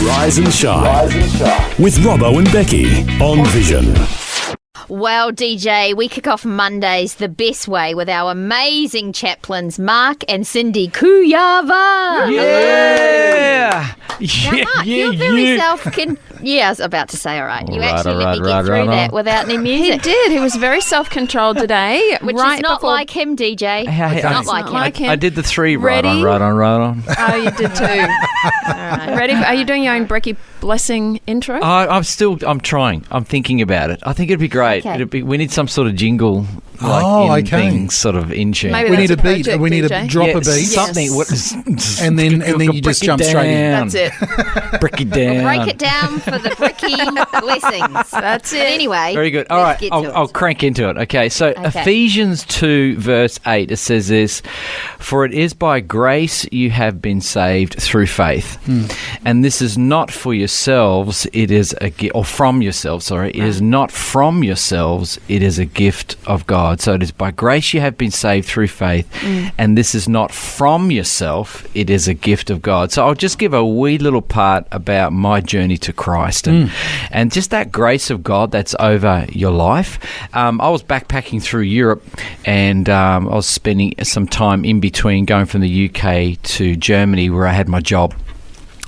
Rise and Shine with Robbo and Brekkie on Vision. Well, DJ, we kick off Mondays the best way with our amazing chaplains, Mark and Cindy Kujawa. Yeah! Now, Mark, you're very Yeah, I was about to say, all right. You actually let me get through that without any music. He did. He was very self-controlled today. Which is not like him, DJ. It's not like him. I did the three. Ready? Right on. Oh, you did too. All right. Ready? Are you doing your own Brekkie blessing intro? I'm trying. I'm thinking about it. I think it'd be great. Okay. We need some sort of jingle. Things sort of in tune. Maybe we need a beat. project, We need DJ. to drop a beat. Yes. Something. And then you just jump straight in. That's it. Break it down. Break it down for the Brekkie blessings. That's it. But anyway. Very good. All right. I'll crank into it. Okay. So Ephesians 2 verse 8, it says this, "For it is by grace you have been saved through faith. And this is not for yourselves, it is or from yourselves, sorry. It is not from yourselves, it is a gift of God." So it is by grace you have been saved through faith, and this is not from yourself, it is a gift of God. So I'll just give a wee little part about my journey to Christ and just that grace of God that's over your life. I was backpacking through Europe, and I was spending some time in between going from the UK to Germany where I had my job.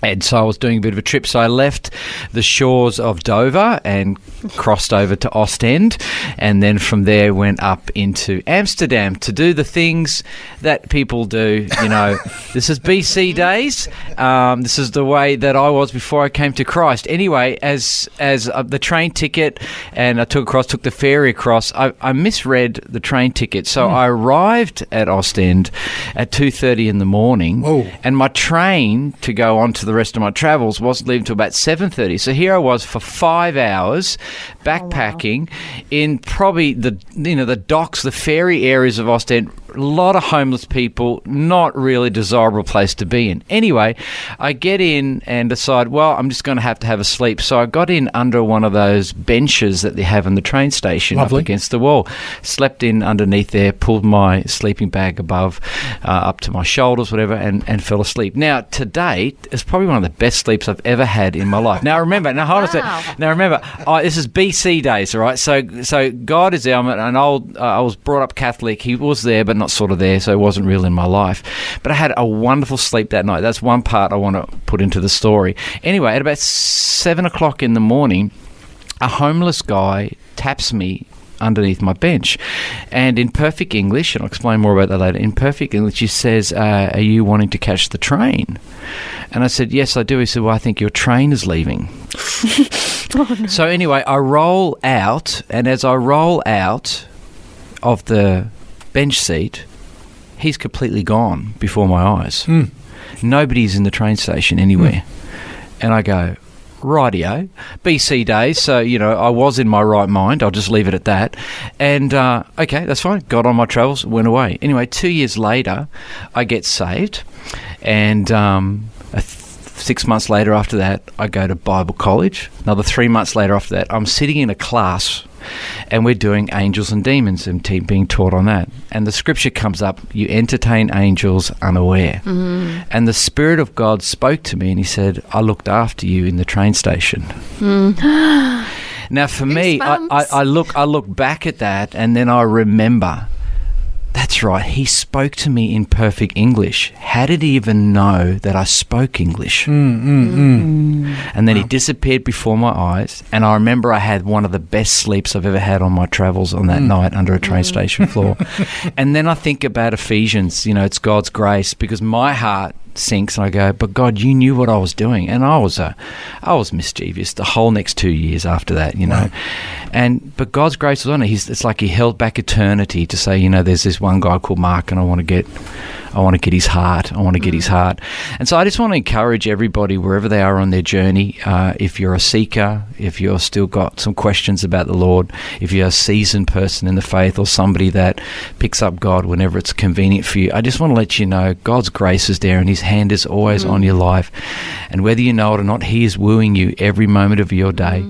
And so I was doing a bit of a trip. So I left the shores of Dover and crossed over to Ostend, and then from there went up into Amsterdam to do the things that people do. You know, this is BC days. This is the way that I was before I came to Christ. Anyway, as the train ticket, and I took the ferry across, I misread the train ticket. So I arrived at Ostend at 2:30 in the morning, and my train to go on to the rest of my travels wasn't leaving until about 7:30. So here I was for 5 hours backpacking in probably the docks, the ferry areas of Ostend. A lot of homeless people, not really desirable place to be in. Anyway, I get in and decide, well, I'm just going to have a sleep. So I got in under one of those benches that they have in the train station. Lovely. Up against the wall. Slept in underneath there, pulled my sleeping bag above, up to my shoulders, whatever, and fell asleep. Now, to date, it's probably one of the best sleeps I've ever had in my life. Now, remember, hold on a second. Now, remember, this is BC days, all right? So God is there. I'm an old, I was brought up Catholic. He was there, but not sort of there, so it wasn't real in my life. But I had a wonderful sleep that night. That's one part I want to put into the story. Anyway, at about 7 o'clock in the morning, a homeless guy taps me underneath my bench, and in perfect English, and I'll explain more about that later, in perfect English he says, are you wanting to catch the train? And I said, yes, I do. He said, well, I think your train is leaving. Oh, no. So anyway, I roll out, and as I roll out of the bench seat, he's completely gone before my eyes. Nobody's in the train station anywhere. And I go, rightio, BC days, so, I was in my right mind. I'll just leave it at that. And, okay, that's fine. Got on my travels, went away. Anyway, 2 years later, I get saved. And 6 months later after that, I go to Bible college. Another 3 months later after that, I'm sitting in a class, and we're doing angels and demons and being taught on that. And the scripture comes up, you entertain angels unaware. And the Spirit of God spoke to me, and he said, I looked after you in the train station. Now, for me, I look back at that, and then I remember, that's right, he spoke to me in perfect English. How did he even know that I spoke English? And then he disappeared before my eyes, and I remember I had one of the best sleeps I've ever had on my travels on that night under a train station floor. And then I think about Ephesians, it's God's grace, because my heart sinks and I go, but God, you knew what I was doing. And I was mischievous the whole next 2 years after that, Wow. But God's grace was on it. It's like he held back eternity to say, there's this one guy called Mark, and I want to get his heart. And so I just want to encourage everybody, wherever they are on their journey, if you're a seeker, if you've still got some questions about the Lord, if you're a seasoned person in the faith or somebody that picks up God whenever it's convenient for you, I just want to let you know God's grace is there, and his hand is always on your life. And whether you know it or not, he is wooing you every moment of your day.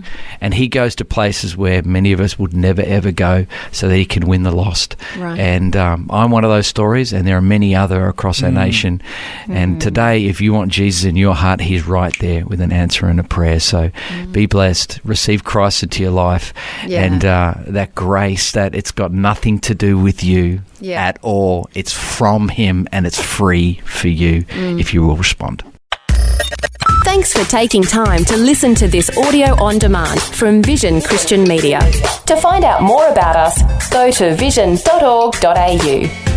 and he goes to places where many of us would never ever go, so that he can win the lost. Right. And I'm one of those stories, and there are many other across our nation. And today, if you want Jesus in your heart, he's right there with an answer and a prayer. So be blessed, receive Christ into your life, and that grace, that it's got nothing to do with you at all. It's from him, and it's free for you if you will respond. Thanks for taking time to listen to this audio on demand from Vision Christian Media. To find out more about us, go to vision.org.au.